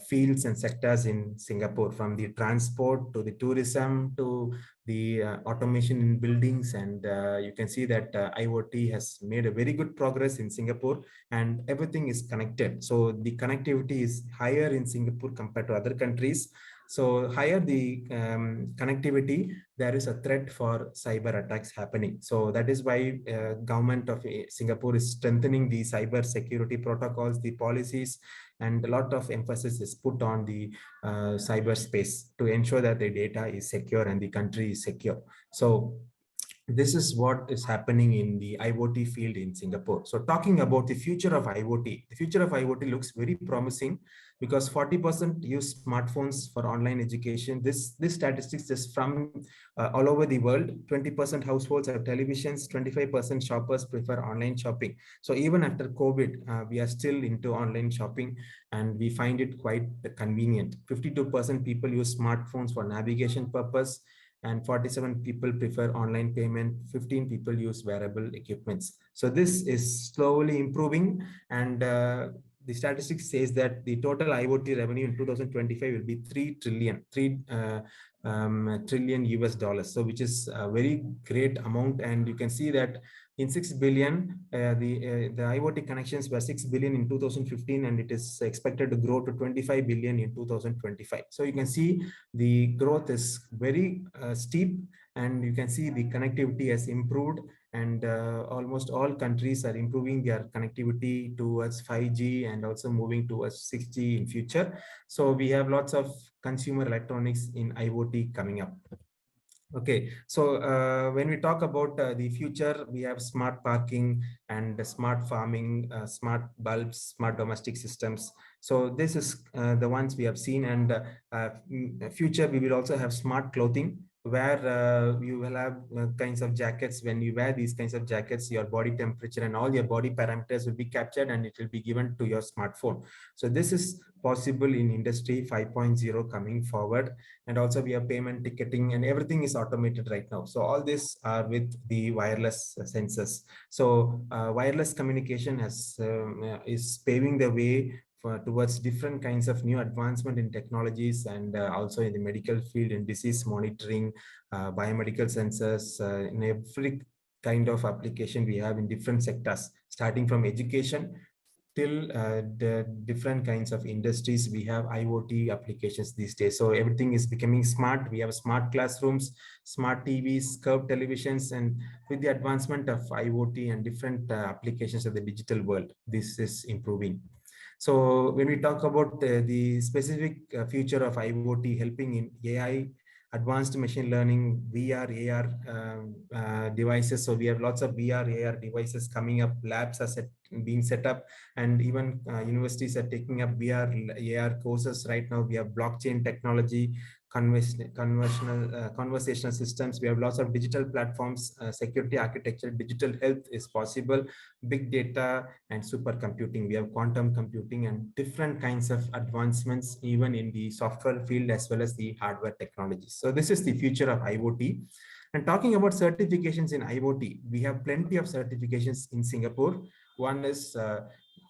fields and sectors in Singapore, from the transport to the tourism to the automation in buildings. And you can see that IoT has made a very good progress in Singapore, and everything is connected. So the connectivity is higher in Singapore compared to other countries. So higher the connectivity, there is a threat for cyber attacks happening. So that is why government of Singapore is strengthening the cyber security protocols, the policies, and a lot of emphasis is put on the cyberspace to ensure that the data is secure and the country is secure. So this is what is happening in the IoT field in Singapore. So talking about the future of IoT, the future of IoT looks very promising, because 40% use smartphones for online education. This statistics is from all over the world. 20% households have televisions, 25% shoppers prefer online shopping. So even after COVID, we are still into online shopping, and we find it quite convenient. 52% people use smartphones for navigation purpose, and 47 people prefer online payment. 15 people use wearable equipments. So this is slowly improving, and the statistics says that the total IoT revenue in 2025 will be 3 trillion US dollars. So which is a very great amount. And you can see that in 6 billion, the IoT connections were 6 billion in 2015, and it is expected to grow to 25 billion in 2025. So you can see the growth is very steep, and you can see the connectivity has improved, and almost all countries are improving their connectivity towards 5G and also moving towards 6G in future. So we have lots of consumer electronics in IoT coming up. Okay, so when we talk about the future, we have smart parking and smart farming, smart bulbs, smart domestic systems. So this is the ones we have seen. And future, we will also have smart clothing, where you will have kinds of jackets. When you wear these kinds of jackets, your body temperature and all your body parameters will be captured and it will be given to your smartphone. So this is possible in industry 5.0 coming forward. And also we have payment ticketing and everything is automated right now. So all this are with the wireless sensors. So wireless communication is paving the way towards different kinds of new advancement in technologies, and also in the medical field, in disease monitoring, biomedical sensors, in every kind of application we have in different sectors, starting from education till the different kinds of industries. We have IoT applications these days. So everything is becoming smart. We have smart classrooms, smart TVs, curved televisions, and with the advancement of IoT and different applications of the digital world, this is improving. So when we talk about the specific future of IoT helping in AI, advanced machine learning, VR, AR devices. So we have lots of VR, AR devices coming up. Labs are being set up, and even universities are taking up VR, AR courses. Right now, we have blockchain technology, conversational systems. We have lots of digital platforms, security architecture, digital health is possible, big data and supercomputing. We have quantum computing and different kinds of advancements even in the software field as well as the hardware technologies. So this is the future of IoT. And talking about certifications in IoT, we have plenty of certifications in Singapore. One is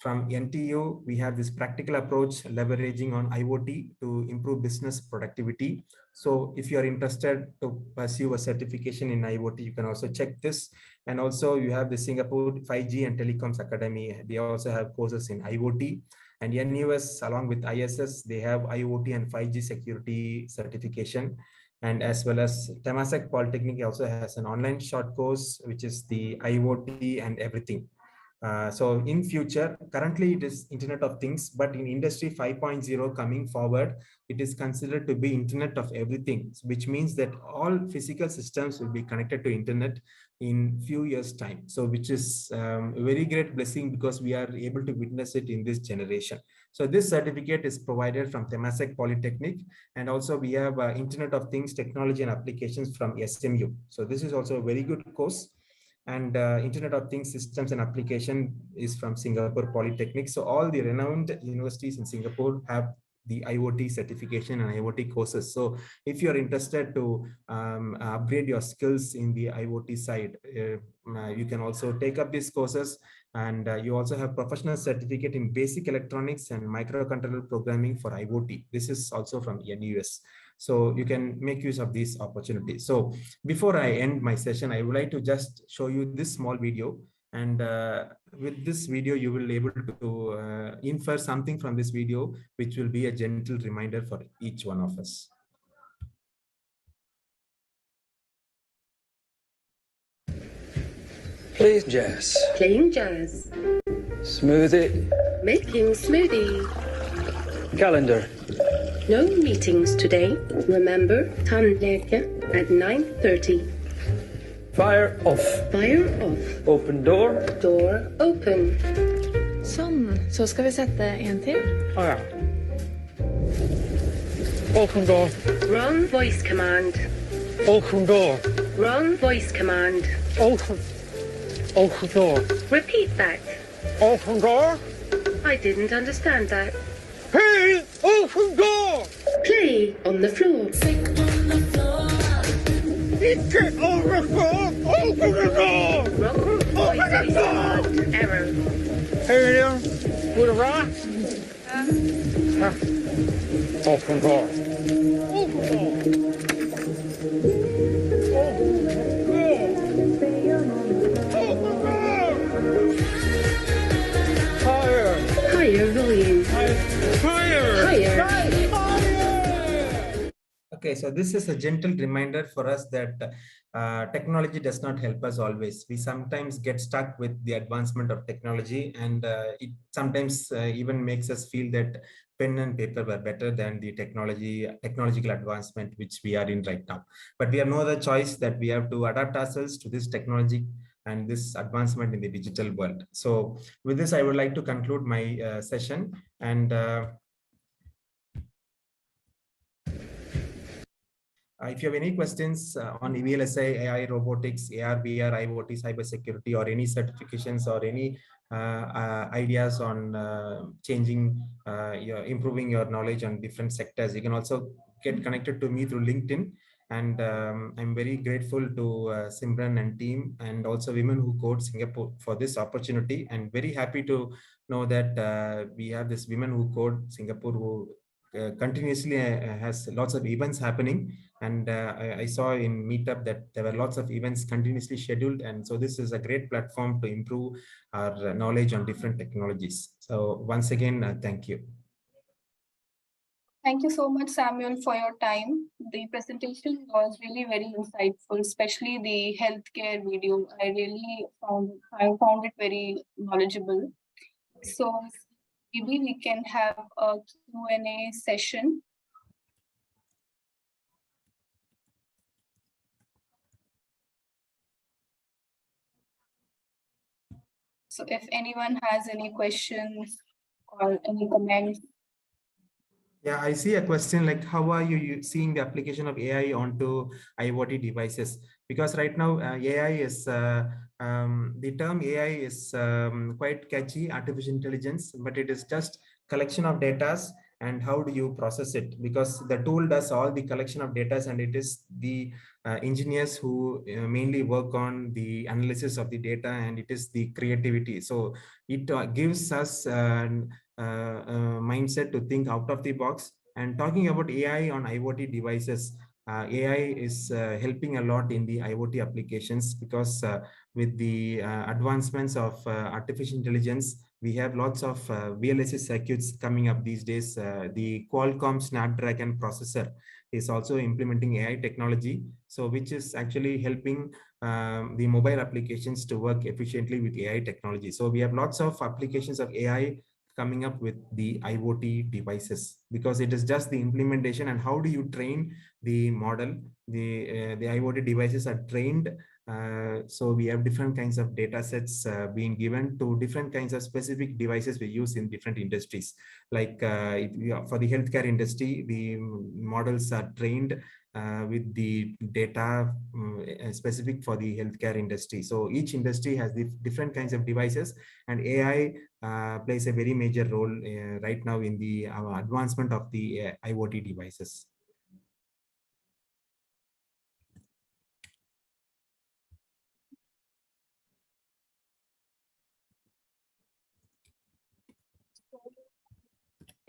from NTU, we have this practical approach leveraging on IoT to improve business productivity. So if you are interested to pursue a certification in IoT, you can also check this. And also you have the Singapore 5G and Telecoms Academy. They also have courses in IoT. And NUS along with ISS, they have IoT and 5G security certification. And as well as Temasek Polytechnic also has an online short course, which is the IoT and everything. So in future, currently it is Internet of Things, but in Industry 5.0 coming forward, it is considered to be Internet of Everything, which means that all physical systems will be connected to Internet in few years' time. So which is a very great blessing because we are able to witness it in this generation. So this certificate is provided from Temasek Polytechnic, and also we have Internet of Things Technology and Applications from SMU. So this is also a very good course. And Internet of Things Systems and Application is from Singapore Polytechnic. So all the renowned universities in Singapore have the IoT certification and IoT courses. So if you're interested to upgrade your skills in the IoT side, you can also take up these courses. And you also have professional certificate in basic electronics and microcontroller programming for IoT. This is also from NUS. So you can make use of these opportunities. So before I end my session, I would like to just show you this small video. And with this video, you will be able to infer something from this video, which will be a gentle reminder for each one of us. Playing jazz. Playing jazz. Smoothie. Making smoothie. Calendar. No meetings today. Remember, tandläkare at 9:30. Fire off. Fire off. Open door. Door open. Sånn. Så skal vi sette en til. Ja. Open door. Wrong voice command. Open door. Wrong voice command. Open. Open door. Repeat that. Open door. I didn't understand that. Hey! Open door! Play on the floor. Get on the floor! Open the door! Wrong voice command. Error. Hey there. With a rock? Open door. Open door. Higher volume. Higher. Okay, so this is a gentle reminder for us that technology does not help us always. We sometimes get stuck with the advancement of technology, and it sometimes even makes us feel that pen and paper were better than the technological advancement which we are in right now. But we have no other choice that we have to adapt ourselves to this technology and this advancement in the digital world. So with this, I would like to conclude my session. And If you have any questions on VLSI, AI, robotics, AR, VR, IoT, cybersecurity, or any certifications or any ideas on improving your knowledge on different sectors, you can also get connected to me through LinkedIn. And I'm very grateful to Simran and team, and also Women Who Code Singapore for this opportunity. And very happy to know that we have this Women Who Code Singapore who continuously has lots of events happening. And I saw in Meetup that there were lots of events continuously scheduled. And so this is a great platform to improve our knowledge on different technologies. So once again, thank you. Thank you so much, Samuel, for your time. The presentation was really very insightful, especially the healthcare video. I found it very knowledgeable. So maybe we can have a Q&A session. So if anyone has any questions or any comments. Yeah, I see a question like, how are you seeing the application of AI onto IoT devices? Because right now AI is, the term AI is quite catchy, artificial intelligence, but it is just collection of data and how do you process it? Because the tool does all the collection of data, and it is the engineers who mainly work on the analysis of the data, and it is the creativity. So it gives us mindset to think out of the box. And talking about AI on IoT devices, AI is helping a lot in the IoT applications, because with the advancements of artificial intelligence, we have lots of VLSI circuits coming up these days. The Qualcomm Snapdragon processor is also implementing AI technology, so which is actually helping the mobile applications to work efficiently with AI technology. So we have lots of applications of AI coming up with the IoT devices, because it is just the implementation. And how do you train the model? The IoT devices are trained. So we have different kinds of data sets being given to different kinds of specific devices we use in different industries. Like for the healthcare industry, the models are trained with the data specific for the healthcare industry. So each industry has the different kinds of devices, and AI plays a very major role right now in the advancement of the IoT devices.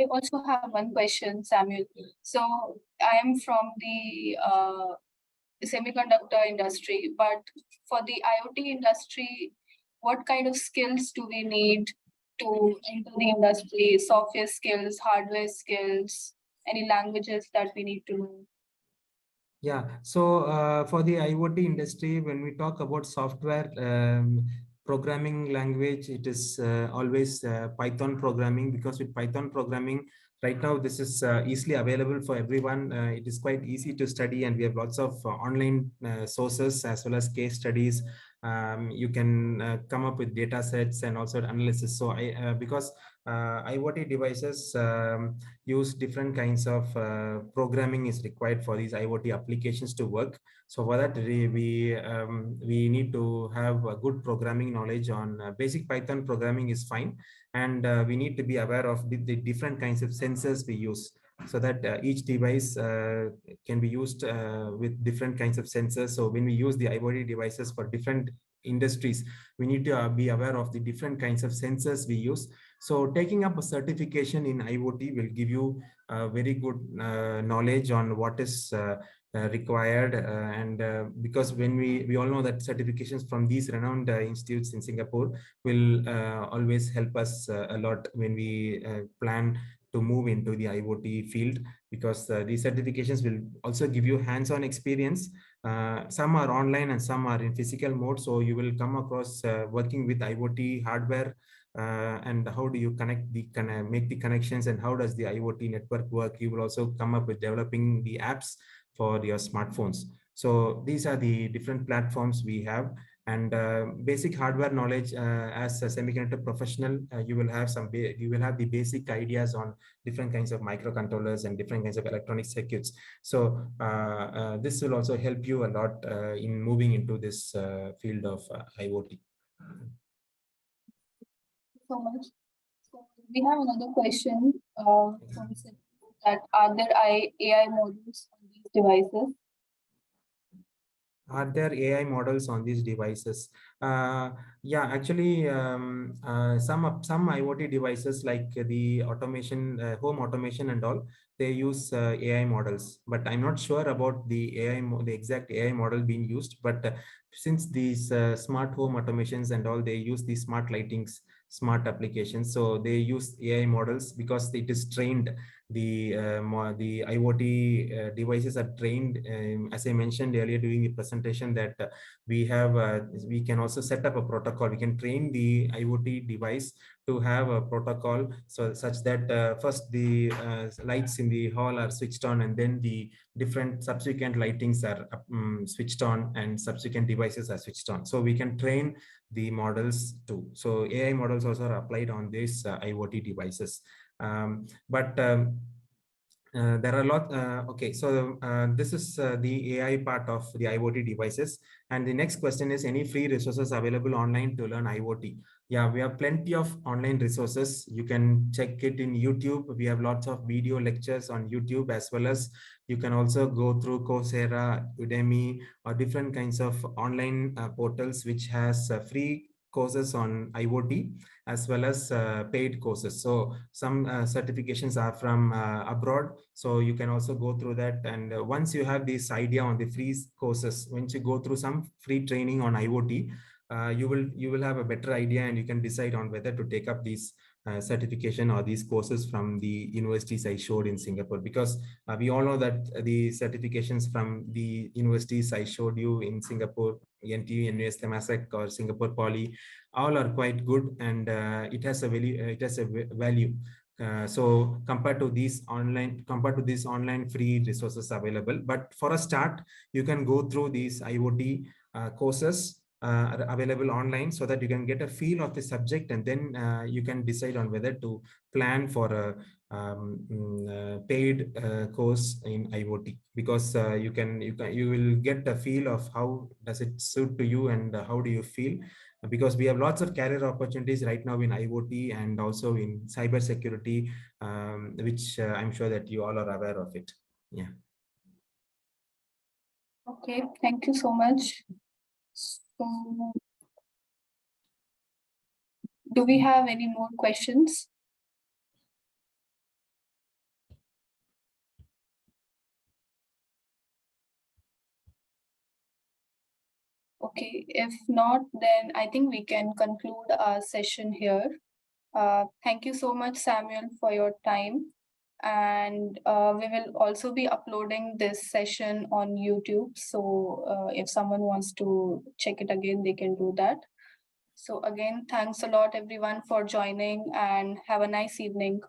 I also have one question, Samuel. So I am from the semiconductor industry, but for the IoT industry, what kind of skills do we need to enter the industry? Software skills, hardware skills, any languages that we need to know? Yeah, so for the IoT industry, when we talk about software programming language, it is always Python programming, because with Python programming, right now this is easily available for everyone. It is quite easy to study, and we have lots of online sources as well as case studies. You can come up with data sets and also analysis. So because IoT devices use different kinds of programming is required for these IoT applications to work. So for that, we need to have a good programming knowledge on basic Python programming is fine. And we need to be aware of the different kinds of sensors we use, so that each device can be used with different kinds of sensors. So when we use the IoT devices for different industries, we need to be aware of the different kinds of sensors we use. So taking up a certification in IoT will give you very good knowledge on what is required. Because when we all know that certifications from these renowned institutes in Singapore will always help us a lot when we plan to move into the IoT field, because these certifications will also give you hands-on experience. Some are online and some are in physical mode. So you will come across working with IoT hardware, and how do you make the connections, and how does the IoT network work. You will also come up with developing the apps for your smartphones. So these are the different platforms we have. and basic hardware knowledge. As a semiconductor professional, you will have the basic ideas on different kinds of microcontrollers and different kinds of electronic circuits. So this will also help you a lot in moving into this field of IoT. So much. So we have another question from Sid, that are there AI models on these devices? Are there AI models on these devices? Yeah, actually, some IoT devices like the automation, home automation and all, they use AI models. But I'm not sure about the the exact AI model being used. But since these smart home automations and all, they use these smart lightings, smart applications, so they use AI models because it is trained. The IoT devices are trained, as I mentioned earlier during the presentation, that we can also set up a protocol. We can train the IoT device to have a protocol, so such that first the lights in the hall are switched on, and then the different subsequent lightings are switched on, and subsequent devices are switched on. So we can train the models too. So AI models also are applied on these IoT devices. There are a lot. Okay, so this is the AI part of the IoT devices. And the next question is, any free resources available online to learn IoT? Yeah, we have plenty of online resources. You can check it in YouTube. We have lots of video lectures on YouTube, as well as you can also go through Coursera, Udemy, or different kinds of online portals which has free courses on IoT, as well as paid courses. So some certifications are from abroad, so you can also go through that. And once you have this idea on the free courses, once you go through some free training on IoT, you will have a better idea, and you can decide on whether to take up these certification or these courses from the universities I showed in Singapore. Because we all know that the certifications from the universities I showed you in Singapore, NTU, NUS Temasek, or Singapore Poly, all are quite good, and it has a value. So compared to these online free resources available. But for a start, you can go through these IoT courses available online, so that you can get a feel of the subject, and then you can decide on whether to plan for a paid course in IoT. Because you will get a feel of how does it suit to you, and how do you feel. Because we have lots of career opportunities right now in IoT and also in cyber security, which I'm sure that you all are aware of it. Yeah. Okay, thank you so much. So, do we have any more questions? Okay, if not, then I think we can conclude our session here. Thank you so much, Samuel, for your time. And we will also be uploading this session on YouTube. So if someone wants to check it again, they can do that. So again, thanks a lot, everyone, for joining, and have a nice evening.